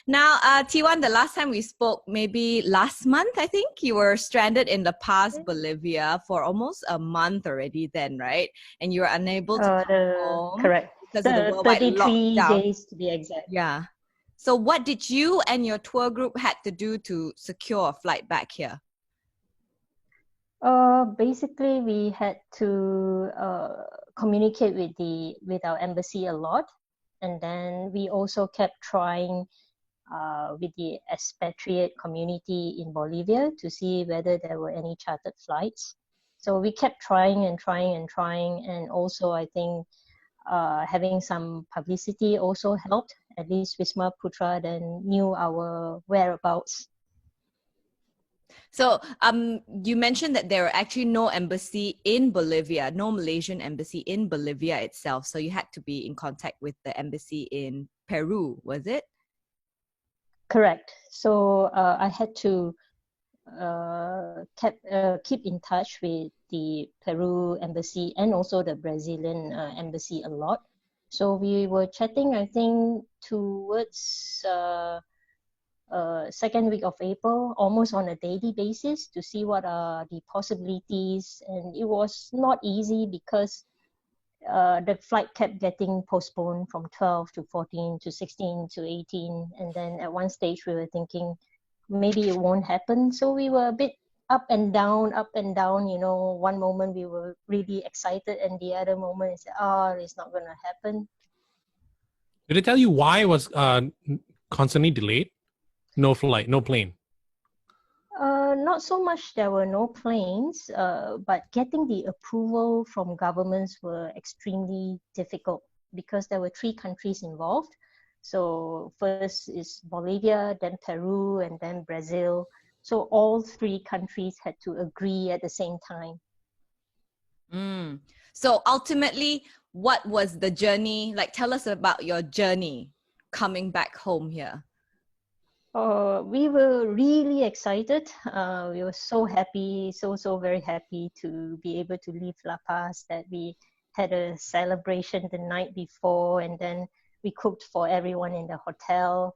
Now, T1, the last time we spoke, maybe last month, I think you were stranded in La Paz, Bolivia for almost a month already then, right? And you were unable to come home Correct. because of the worldwide 33 lockdown. days to be exact. Yeah. So what did you and your tour group had to do to secure a flight back here? Basically, we had to communicate with our embassy a lot, and then we also kept trying with the expatriate community in Bolivia to see whether there were any chartered flights. So we kept trying and trying and trying, and also I think having some publicity also helped. At least Wisma Putra then knew our whereabouts. So you mentioned that there were actually no embassy in Bolivia, no Malaysian embassy in Bolivia itself. So you had to be in contact with the embassy in Peru, was it? Correct. So I had to keep in touch with the Peru embassy and also the Brazilian embassy a lot. So we were chatting, I think, towards second week of April, almost on a daily basis to see what are the possibilities. And it was not easy because the flight kept getting postponed from 12 to 14 to 16 to 18. And then at one stage we were thinking maybe it won't happen. So we were a bit up and down, you know. One moment we were really excited and the other moment it's, it's not going to happen. Did it tell you why it was constantly delayed? No flight, no plane. Not so much there were no planes, but getting the approval from governments were extremely difficult because there were 3 countries involved. So first is Bolivia, then Peru, and then Brazil. So all 3 countries had to agree at the same time. So ultimately, what was the journey? Like, tell us about your journey coming back home here. We were really excited. We were so happy, so very happy to be able to leave La Paz, that we had a celebration the night before, and then we cooked for everyone in the hotel.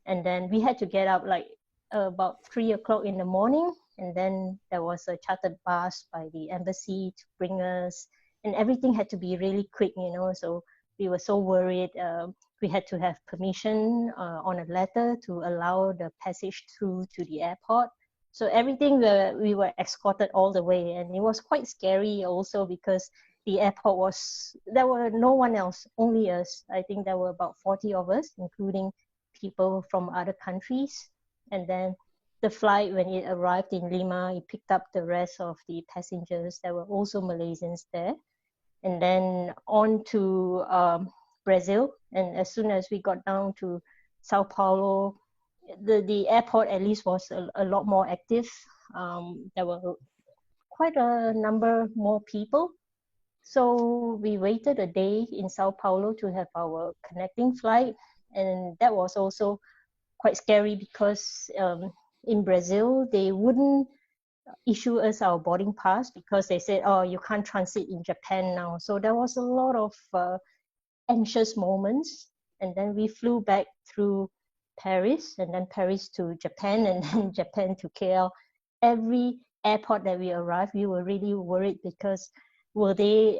And then we had to get up like about 3 o'clock in the morning. And then there was a chartered bus by the embassy to bring us. And everything had to be really quick, you know. So we were so worried. We had to have permission on a letter to allow the passage through to the airport. So everything we were escorted all the way. And it was quite scary also because the airport there were no one else, only us. I think there were about 40 of us, including people from other countries. And then the flight, when it arrived in Lima, it picked up the rest of the passengers. There were also Malaysians there. And then on to Brazil. And as soon as we got down to Sao Paulo, the airport at least was a lot more active. There were quite a number more people. So we waited a day in Sao Paulo to have our connecting flight. And that was also quite scary because in Brazil, they wouldn't issue us our boarding pass because they said, you can't transit in Japan now. So there was a lot of anxious moments. And then we flew back through Paris, and then Paris to Japan, and then Japan to KL. Every airport that we arrived, we were really worried because will they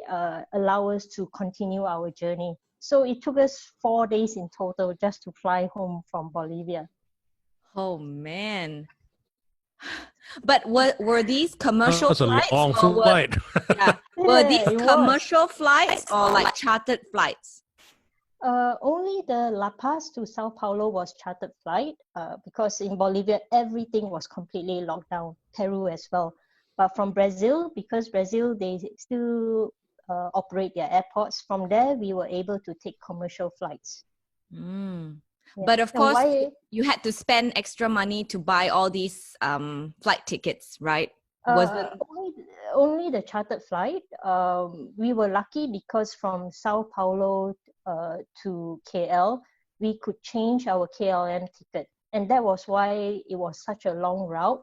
allow us to continue our journey? So it took us 4 days in total just to fly home from Bolivia. Oh, man. But were these commercial flights? That's a long flight. Were these commercial flights or like chartered flights? Only the La Paz to Sao Paulo was chartered flight because in Bolivia, everything was completely locked down, Peru as well. But from Brazil, because Brazil, they still operate their airports. From there, we were able to take commercial flights. Yeah. But of course, you had to spend extra money to buy all these flight tickets, right? Only the chartered flight. We were lucky because from Sao Paulo to KL, we could change our KLM ticket. And that was why it was such a long route.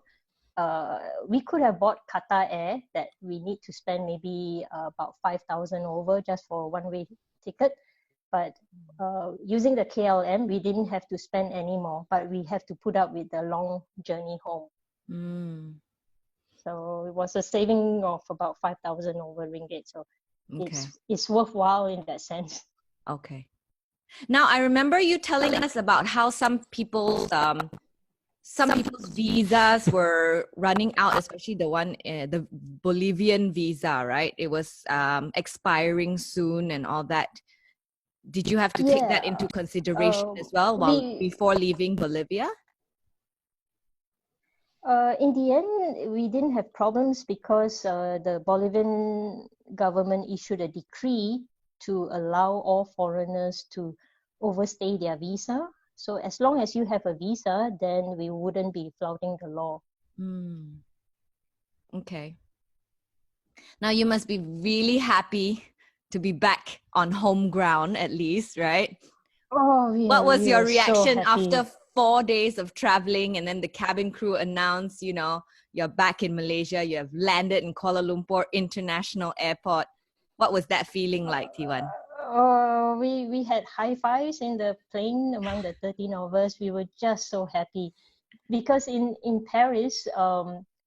We could have bought Qatar Air that we need to spend maybe about 5,000 over just for a one-way ticket. But using the KLM, we didn't have to spend any more, but we have to put up with the long journey home. So it was a saving of about 5,000 over ringgit. So it's worthwhile in that sense. Okay. Now I remember you telling us about how some people's visas were running out, especially the Bolivian visa, right? It was expiring soon and all that. Did you have to take that into consideration as well before leaving Bolivia? In the end, we didn't have problems because the Bolivian government issued a decree to allow all foreigners to overstay their visa. So as long as you have a visa, then we wouldn't be flouting the law. Okay. Now you must be really happy to be back on home ground at least, right? Oh, what was your reaction after 4 days of traveling, and then the cabin crew announced, you're back in Malaysia, you have landed in Kuala Lumpur International Airport? What was that feeling like, Tiwan? We had high fives in the plane among the 13 of us. We were just so happy because in Paris,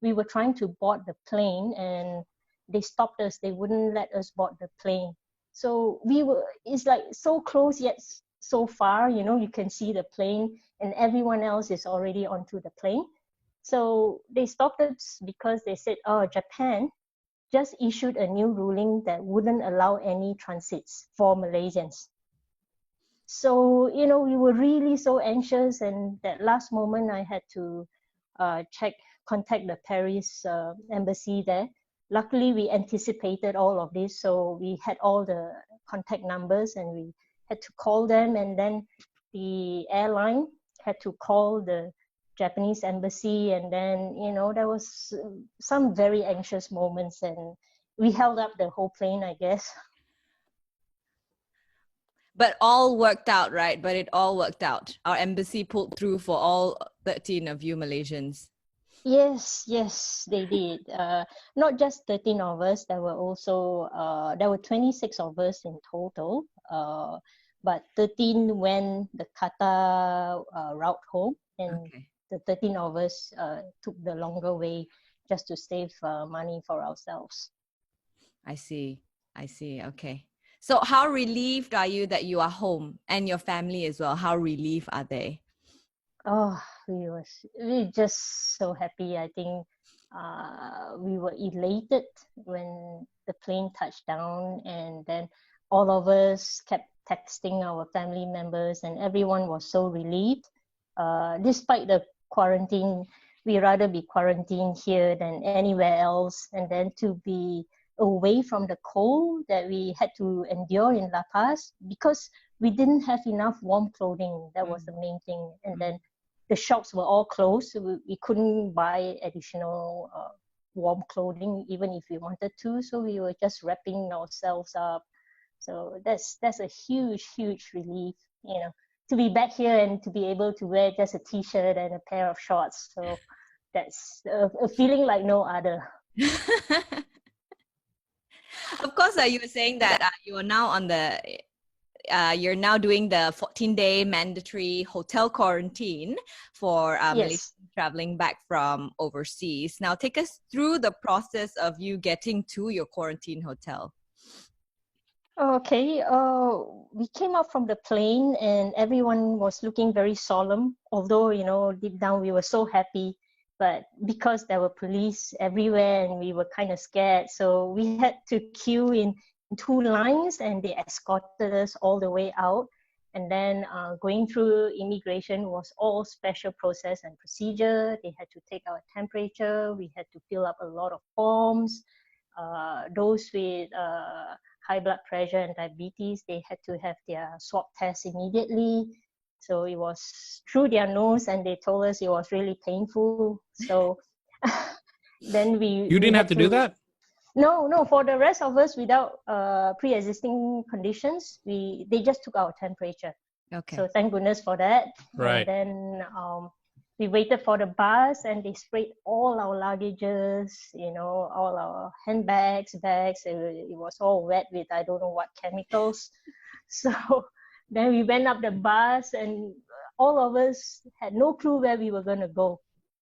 we were trying to board the plane and they stopped us. They wouldn't let us board the plane. So it's like so close yet so far, you can see the plane and everyone else is already onto the plane. So they stopped us because they said, Japan just issued a new ruling that wouldn't allow any transits for Malaysians. So, we were really so anxious, and that last moment I had to contact the Paris embassy there. Luckily, we anticipated all of this, so we had all the contact numbers and we had to call them, and then the airline had to call the Japanese embassy, and then, there was some very anxious moments, and we held up the whole plane, I guess. But all worked out, right? But it all worked out. Our embassy pulled through for all 13 of you Malaysians. Yes, they did. Not just 13 of us. There were 26 of us in total. But 13 went the Qatar route home, and the 13 of us took the longer way just to save money for ourselves. I see. Okay. So how relieved are you that you are home, and your family as well? How relieved are they? Oh, we were just so happy. I think we were elated when the plane touched down, and then all of us kept texting our family members, and everyone was so relieved. Despite the quarantine, we'd rather be quarantined here than anywhere else, and then to be away from the cold that we had to endure in La Paz, because we didn't have enough warm clothing. That was the main thing. And then the shops were all closed, so we couldn't buy additional warm clothing even if we wanted to, so we were just wrapping ourselves up. So that's a huge relief, to be back here and to be able to wear just a t-shirt and a pair of shorts. So that's a feeling like no other. Of course, you were saying that you are now you're now doing the 14-day mandatory hotel quarantine for Malaysians traveling back from overseas. Now, take us through the process of you getting to your quarantine hotel. Okay, we came up from the plane and everyone was looking very solemn, although, deep down we were so happy. But because there were police everywhere and we were kind of scared, so we had to queue in 2 lines and they escorted us all the way out. And then going through immigration was all special process and procedure. They had to take our temperature. We had to fill up a lot of forms. Those with high blood pressure and diabetes, they had to have their swab test immediately. So it was through their nose, and they told us it was really painful. So then You didn't have to do that? No. For the rest of us without pre-existing conditions, they just took our temperature. Okay. So thank goodness for that. Right. And then we waited for the bus, and they sprayed all our luggages, all our handbags, bags. It was all wet with I don't know what chemicals. So Then we went up the bus, and all of us had no clue where we were going to go.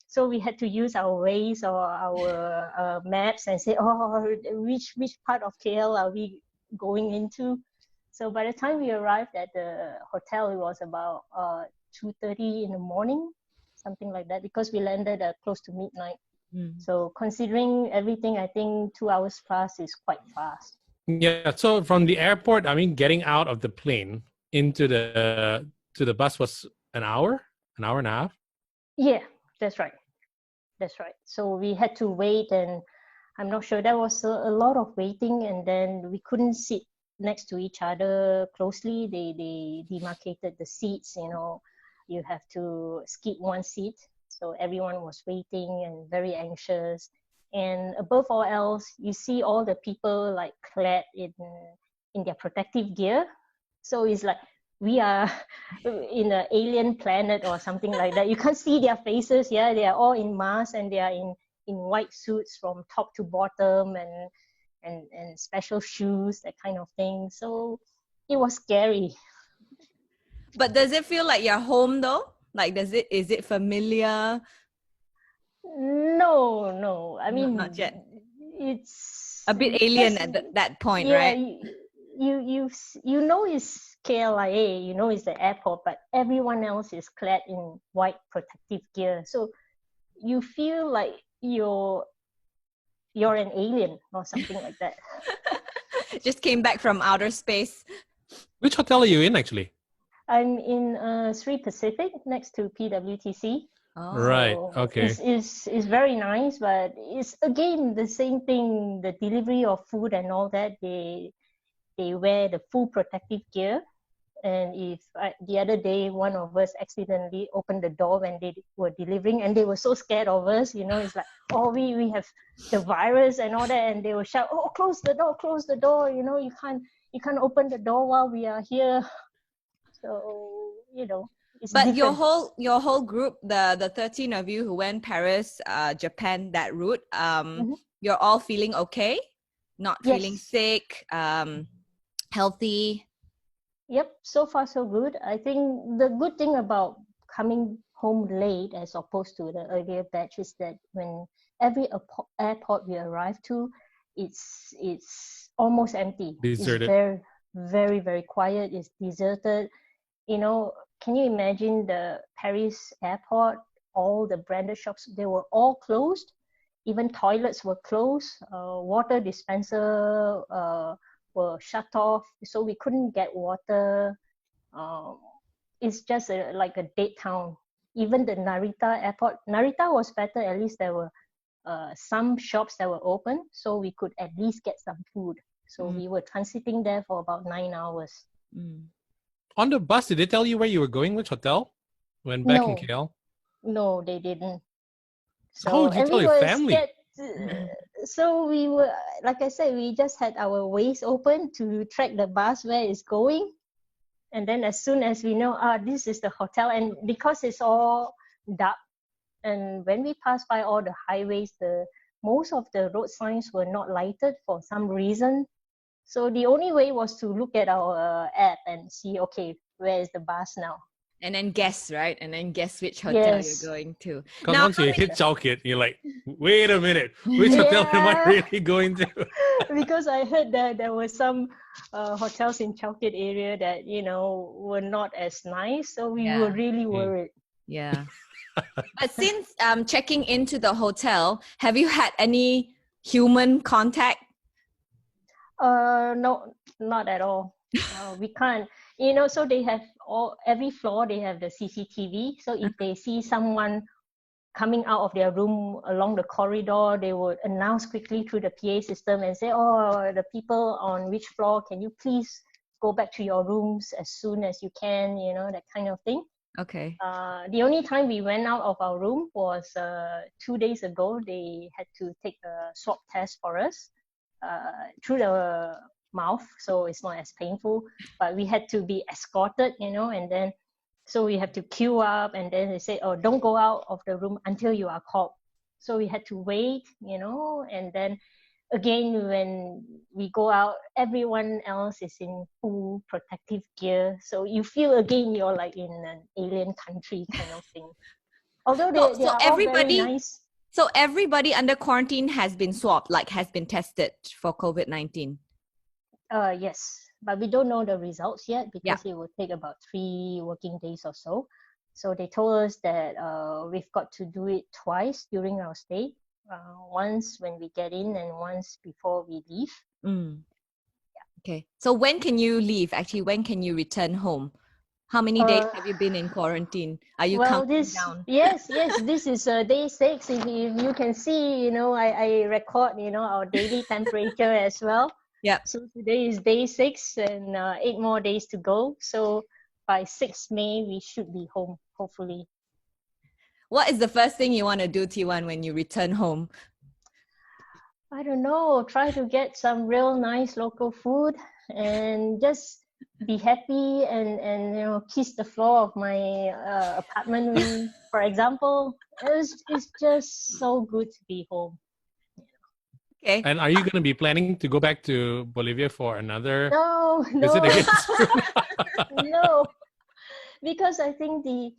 So we had to use our Waze or our maps and say, oh, which part of KL are we going into? So by the time we arrived at the hotel, it was about 2:30 in the morning, something like that, because we landed close to midnight. So considering everything, I think 2 hours plus is quite fast. Yeah. So from the airport, I mean, getting out of the plane into the bus was an hour and a half. Yeah, that's right. That's right. So we had to wait, and I'm not sure, there was a lot of waiting, and then we couldn't sit next to each other closely. They demarcated the seats, you know, you have to skip one seat. So everyone was waiting and very anxious. And above all else, you see all the people like clad in their protective gear. So it's like we are in an alien planet or something like that. You can't see their faces. Yeah, they are all in masks, and they are in white suits from top to bottom, and special shoes, that kind of thing. So it was scary. But does it feel like you're home though? Like, is it familiar? No. I mean, not yet. It's a bit alien at that point, yeah, right? You know it's KLIA, you know it's the airport, but everyone else is clad in white protective gear. So you feel like you're an alien or something like that. Just came back from outer space. Which hotel are you in, actually? I'm in Sri Pacific, next to PWTC. Oh. Right. Okay. It's very nice, but it's again the same thing. The delivery of food and all that, they wear the full protective gear. And if the other day one of us accidentally opened the door when they were delivering, and they were so scared of us, you know, it's like, oh, we have the virus and all that, and they will shout, oh, close the door, you know, you can't open the door while we are here. So, you know, it's but different. your whole group, the 13 of you who went Paris, Japan, that route, you're all feeling okay, not feeling sick, healthy. Yep, so far so good. I think the good thing about coming home late as opposed to the earlier batch is that when every airport we arrive to, it's almost empty. Deserted. It's very, very, very quiet. It's deserted. You know, can you imagine the Paris airport? All the branded shops, they were all closed. Even toilets were closed. Water dispenser were shut off, so we couldn't get water. It's just like a dead town. Even the Narita airport, Narita was better. At least there were some shops that were open, so we could at least get some food. So we were transiting there for about 9 hours. On the bus, did they tell you where you were going, which hotel? When back in KL? No, they didn't. So how would you tell your family? So we were, like I said, we just had our Waze open to track the bus where it's going. And then as soon as we know, this is the hotel, and because it's all dark, and when we passed by all the highways, most of the road signs were not lighted for some reason. So the only way was to look at our app and see, okay, where is the bus now? And then guess, right? And then guess which hotel you're going to. Because once you hit Chowkit, you're like, wait a minute, which hotel am I really going to? Because I heard that there were some hotels in Chowkit area that, you know, were not as nice. So we were really worried. Yeah. But since checking into the hotel, have you had any human contact? No, not at all. We can't. You know, so they have every floor they have the CCTV. So if they see someone coming out of their room along the corridor, they would announce quickly through the PA system and say, oh, the people on which floor, can you please go back to your rooms as soon as you can, you know, that kind of thing. Okay. The only time we went out of our room was 2 days ago. They had to take a swab test for us through the mouth, so it's not as painful, but we had to be escorted, you know, and then so we have to queue up, and then they say, oh, don't go out of the room until you are called. So we had to wait, you know, and then again, when we go out, everyone else is in full protective gear. So you feel again you're like in an alien country kind of thing. Although they So are all very everybody, nice. so everybody under quarantine has been swabbed, like has been tested for COVID-19. Yes, but we don't know the results yet Yeah. because it will take about 3 working days or so. So they told us that we've got to do it twice during our stay. Once when we get in and once before we leave. Mm. Okay. So when can you leave? Actually, when can you return home? How many days have you been in quarantine? Are you Well, counting down? yes, this is day 6. If you can see, I record, our daily temperature as well. Yeah. So today is day 6 and 8 more days to go. So by 6 May, we should be home, hopefully. What is the first thing you want to do, T1, when you return home? I don't know, try to get some real nice local food and just be happy and kiss the floor of my apartment room, for example. It's just so good to be home. Okay. And are you going to be planning to go back to Bolivia for another No, visit again soon? no, because I think the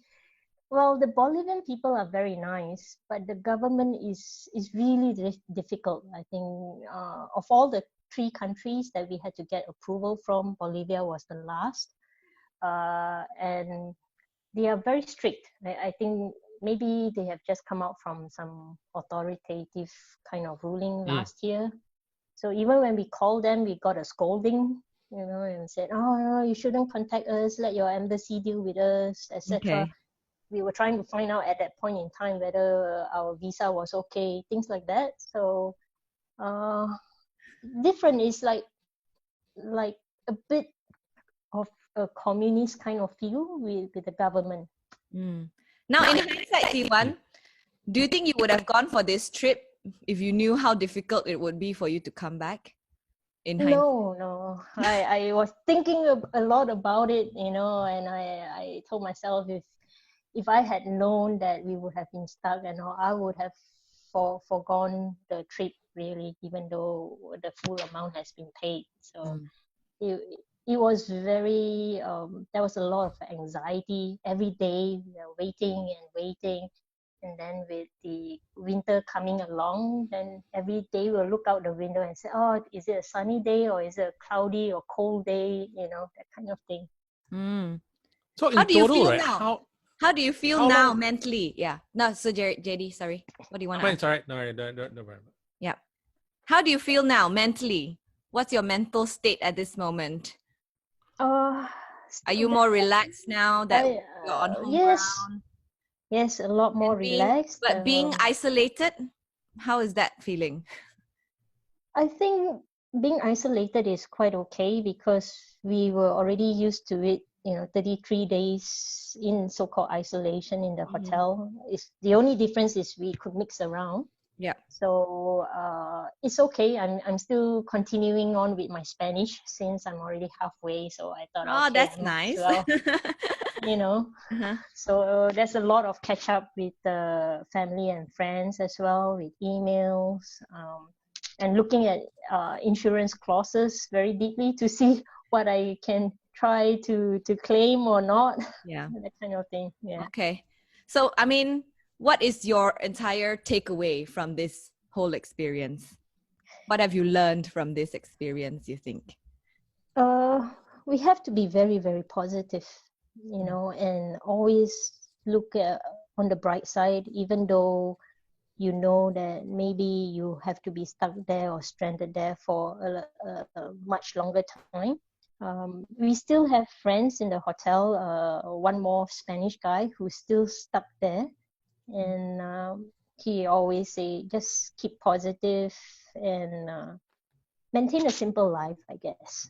Bolivian people are very nice, but the government is really difficult. I think of all the 3 countries that we had to get approval from, Bolivia was the last, and they are very strict. I think maybe they have just come out from some authoritative kind of ruling last year. So even when we called them, we got a scolding, and said, "Oh no, you shouldn't contact us. Let your embassy deal with us, etc." Okay. We were trying to find out at that point in time whether our visa was okay, things like that. So different is like a bit of a communist kind of feel with the government. Mm. Now, in hindsight, T1, do you think you would have gone for this trip if you knew how difficult it would be for you to come back? In hindsight? No. I was thinking a lot about it, and I told myself if I had known that we would have been stuck, and I would have forgone the trip really, even though the full amount has been paid. So it was very there was a lot of anxiety every day. We were waiting, and then with the winter coming along, then every day we'll look out the window and say, "Oh, is it a sunny day or is it a cloudy or cold day?" That kind of thing. So in How do you total, feel right? now? How do you feel how now long- mentally? Yeah. No, so JD, sorry. What do you want to ask? It's all right. No, don't worry. Yeah. How do you feel now mentally? What's your mental state at this moment? Are you more relaxed now that you're on home ground? Yes, a lot more relaxed. But being isolated, how is that feeling? I think being isolated is quite okay because we were already used to it. 33 days in so-called isolation in the hotel. Is the only difference is we could mix around. Yeah. So it's okay. I'm still continuing on with my Spanish since I'm already halfway. So I thought, Oh, okay, that's I might as nice. well, So there's a lot of catch up with family and friends as well, with emails, and looking at insurance clauses very deeply to see what I can try to claim or not. Yeah. That kind of thing. Yeah. Okay. So, I mean, what is your entire takeaway from this whole experience? What have you learned from this experience, you think? We have to be very, very positive, and always look on the bright side, even though you know that maybe you have to be stuck there or stranded there for a much longer time. We still have friends in the hotel, one more Spanish guy who's still stuck there. And he always say, just keep positive and maintain a simple life, I guess.